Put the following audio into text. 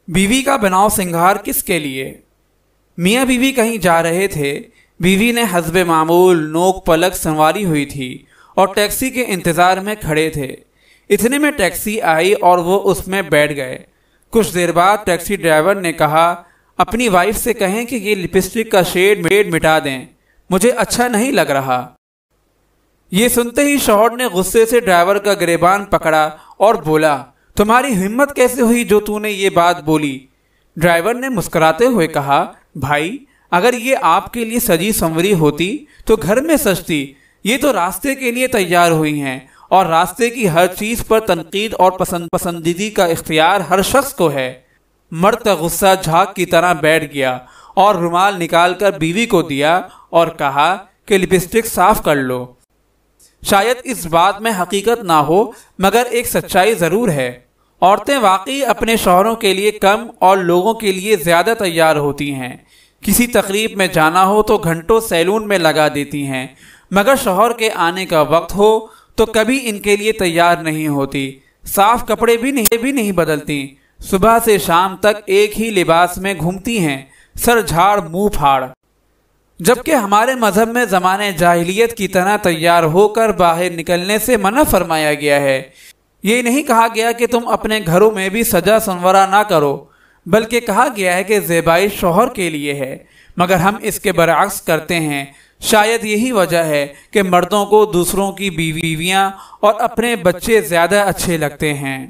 بیوی کا بناؤ سنگھار کس کے لیے؟ میاں بیوی کہیں جا رہے تھے۔ بیوی نے حسب معمول نوک پلک سنواری ہوئی تھی اور ٹیکسی کے انتظار میں کھڑے تھے۔ اتنے میں ٹیکسی آئی اور وہ اس میں بیٹھ گئے۔ کچھ دیر بعد ٹیکسی ڈرائیور نے کہا، اپنی وائف سے کہیں کہ یہ لپسٹک کا شیڈ مٹا دیں، مجھے اچھا نہیں لگ رہا۔ یہ سنتے ہی شوہر نے غصے سے ڈرائیور کا گریبان پکڑا اور بولا، تمہاری ہمت کیسے ہوئی جو تو نے یہ بات بولی؟ ڈرائیور نے مسکراتے ہوئے کہا، بھائی اگر یہ آپ کے لیے سجی سنوری ہوتی تو گھر میں سجتی، یہ تو راستے کے لیے تیار ہوئی ہیں، اور راستے کی ہر چیز پر تنقید اور پسندیدگی کا اختیار ہر شخص کو ہے۔ مرد کا غصہ جھاگ کی طرح بیٹھ گیا اور رومال نکال کر بیوی کو دیا اور کہا کہ لپسٹک صاف کر لو۔ شاید اس بات میں حقیقت نہ ہو مگر ایک سچائی ضرور ہے۔ عورتیں واقعی اپنے شوہروں کے لیے کم اور لوگوں کے لیے زیادہ تیار ہوتی ہیں۔ کسی تقریب میں جانا ہو تو گھنٹوں سیلون میں لگا دیتی ہیں، مگر شوہر کے آنے کا وقت ہو تو کبھی ان کے لیے تیار نہیں ہوتی، صاف کپڑے بھی نہیں بدلتی، صبح سے شام تک ایک ہی لباس میں گھومتی ہیں، سر جھاڑ منہ پھاڑ۔ جبکہ ہمارے مذہب میں زمانے جاہلیت کی طرح تیار ہو کر باہر نکلنے سے منع فرمایا گیا ہے۔ یہ نہیں کہا گیا کہ تم اپنے گھروں میں بھی سجا سنورا نہ کرو، بلکہ کہا گیا ہے کہ زیبائش شوہر کے لیے ہے، مگر ہم اس کے برعکس کرتے ہیں۔ شاید یہی وجہ ہے کہ مردوں کو دوسروں کی بیویاں اور اپنے بچے زیادہ اچھے لگتے ہیں۔